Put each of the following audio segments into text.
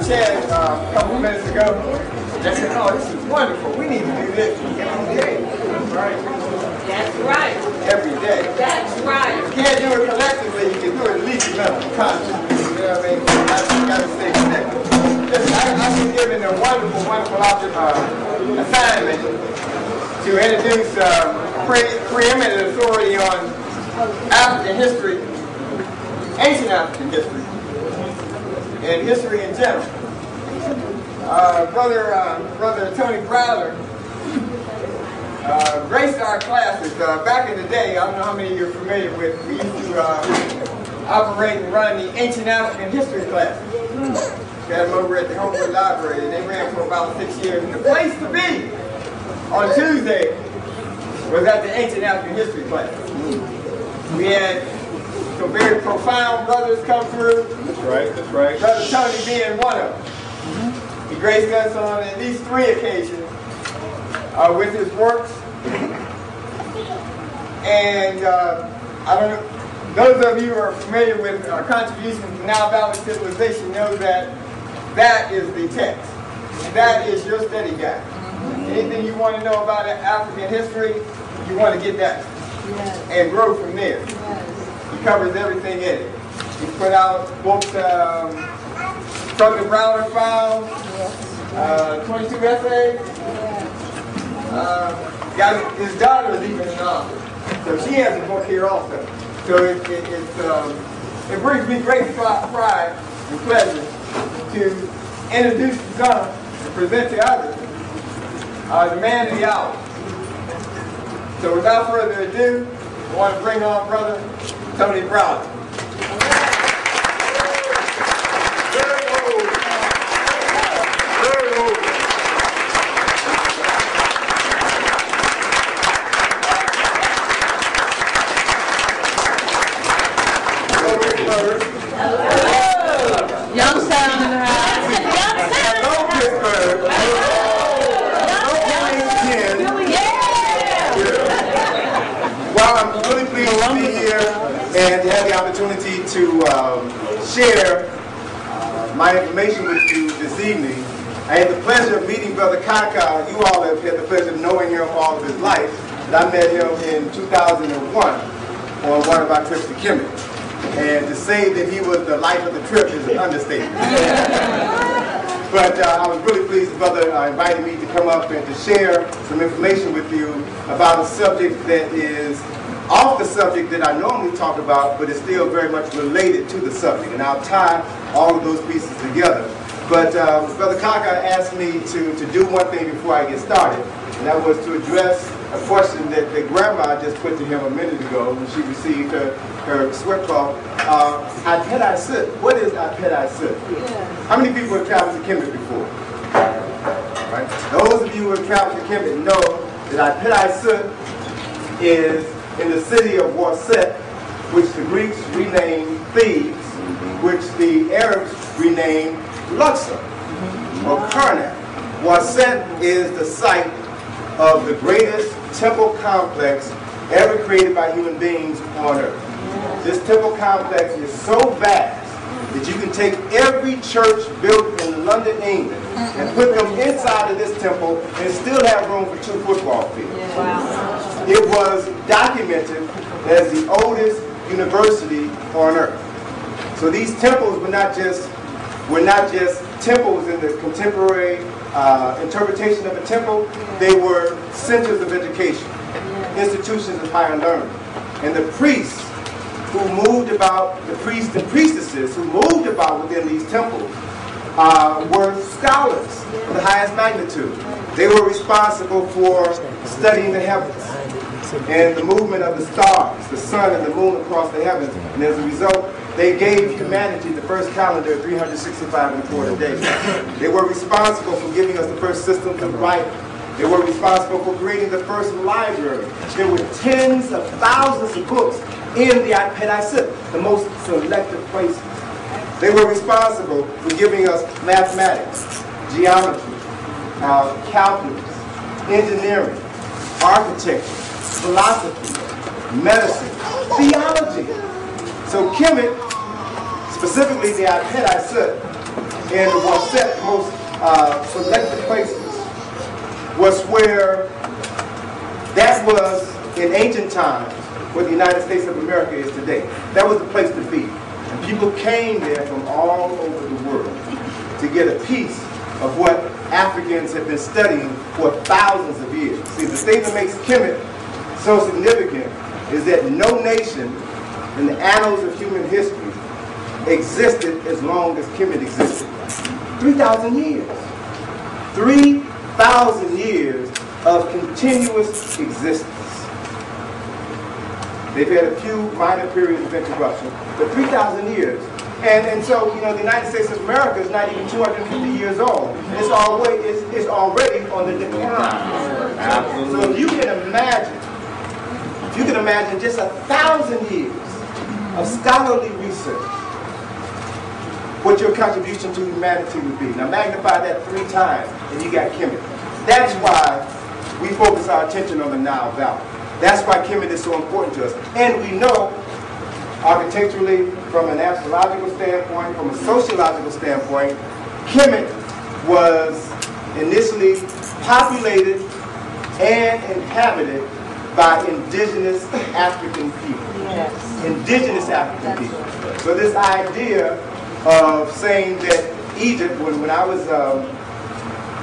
Chad a couple of minutes ago. They said, oh, this is wonderful. We need to do this every day. Right? That's right. Every day. That's right. You can't do it collectively. You can do it at least consciously. You know what I mean? You got to stay connected. I've been given a wonderful, wonderful assignment to introduce preeminent authority on African history, ancient African history, and history in general. Brother Tony Browder graced our classes. Back in the day, I don't know how many of you are familiar with, we used to operate and run the ancient African history classes. We had them over at the Homewood Library, and they ran for about 6 years. And the place to be on Tuesday was at the ancient African history class. We had some very profound brothers come through. That's right, that's right. Brother Tony being one of them. He graced us on at least 3 occasions with his works. And I don't know, those of you who are familiar with contributions to Nile Valley civilization know that that is the text. That is your study guide. Anything you want to know about African history, you want to get that and grow from there. He covers everything in it. He's put out books from the Browder files, 22 essays. His daughter is even an author, so she has a book here also. So it brings me great pride and pleasure to introduce to some and present to others the man of the hour. So without further ado, I want to bring on Brother Tony Browder. And to have the opportunity to share my information with you this evening. I had the pleasure of meeting Brother Kaka. You all have had the pleasure of knowing him all of his life. And I met him in 2001 on one of our trips to Kemet. And to say that he was the life of the trip is an understatement. But I was really pleased, Brother invited me to come up and to share some information with you about a subject that is off the subject that I normally talk about, but it's still very much related to the subject. And I'll tie all of those pieces together. But Brother Kaka asked me to do one thing before I get started, and that was to address a question that Grandma just put to him a minute ago when she received her sweat cloth. Apet Sut. What is Apet Sut? How many people have traveled to Kemet before? Right? Those of you who have traveled to Kemet know that Apet Sut is in the city of Waset, which the Greeks renamed Thebes, which the Arabs renamed Luxor or Karnak. Waset is the site of the greatest temple complex ever created by human beings on earth. This temple complex is so vast that you can take every church built in London, England, and put them inside of this temple and still have room for 2 football fields. Wow. It was documented as the oldest university on earth. So these temples were not just temples in the contemporary interpretation of a temple. They were centers of education, institutions of higher learning. And the priests who moved about, the priests and priestesses who moved about within these temples were scholars of the highest magnitude. They were responsible for studying the heavens and the movement of the stars, the sun and the moon across the heavens. And as a result, they gave humanity the first calendar of 365 and a quarter days. They were responsible for giving us the first systems of writing. They were responsible for creating the first library. There were tens of thousands of books in the Apet Sut, the most selective places. They were responsible for giving us mathematics, geometry, calculus, engineering, architecture, philosophy, medicine, theology. So Kemet, specifically the Apet Sut, and the Waset, most selected places, was where that was in ancient times where the United States of America is today. That was the place to be. And people came there from all over the world to get a piece of what Africans have been studying for thousands of years. See, the thing that makes Kemet so significant is that no nation in the annals of human history existed as long as Kemet existed. 3,000 years. 3,000 years of continuous existence. They've had a few minor periods of interruption, but 3,000 years. And so, you know, the United States of America is not even 250 years old. It's already on the decline. Absolutely. So if you can imagine just 1,000 years of scholarly research, what your contribution to humanity would be. Now magnify that 3 times, and you got Kemet. That's why we focus our attention on the Nile Valley. That's why Kemet is so important to us. And we know, architecturally, from an astrological standpoint, from a sociological standpoint, Kemet was initially populated and inhabited by indigenous African people. Yes. Indigenous African people. So this idea of saying that Egypt, when I was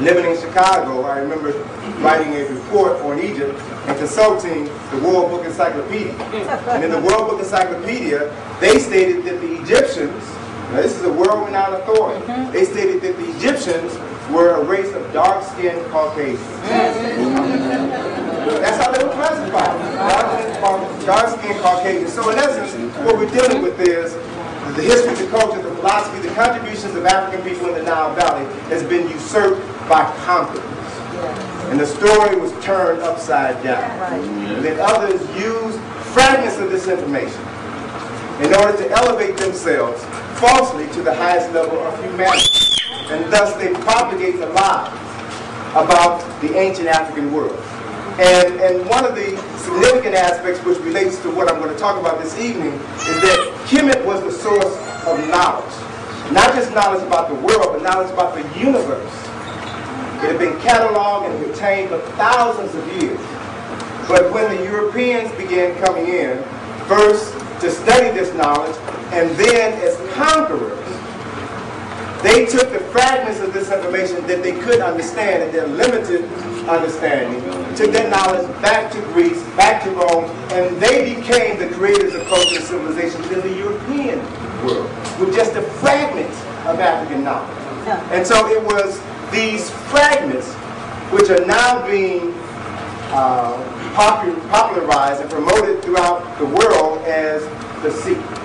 living in Chicago, I remember writing a report on Egypt and consulting the World Book Encyclopedia. And in the World Book Encyclopedia, they stated that the Egyptians, now this is a world-renowned authority, they stated that the Egyptians were a race of dark-skinned Caucasians. That's how they were classified, dark-skinned Caucasians. So in essence, what we're dealing with is the history, the culture, the philosophy, the contributions of African people in the Nile Valley has been usurped by conquerors. And the story was turned upside down. And then others used fragments of this information in order to elevate themselves falsely to the highest level of humanity. And thus they propagate the lies about the ancient African world. And one of the significant aspects which relates to what I'm going to talk about this evening is that Kemet was the source of knowledge. Not just knowledge about the world, but knowledge about the universe. It had been cataloged and retained for thousands of years. But when the Europeans began coming in, first to study this knowledge, and then as conquerors, they took the fragments of this information that they could understand in their limited understanding, took that knowledge back to Greece, back to Rome, and they became the creators of culture and civilization within the European world, with just a fragment of African knowledge. And so it was these fragments which are now being popularized and promoted throughout the world as the secret.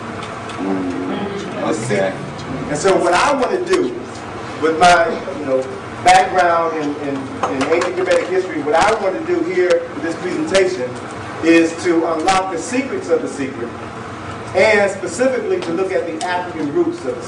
The secret. And so what I want to do with my background in ancient Kemetic history, what I want to do here with this presentation is to unlock the secrets of the secret, and specifically to look at the African roots of the secret.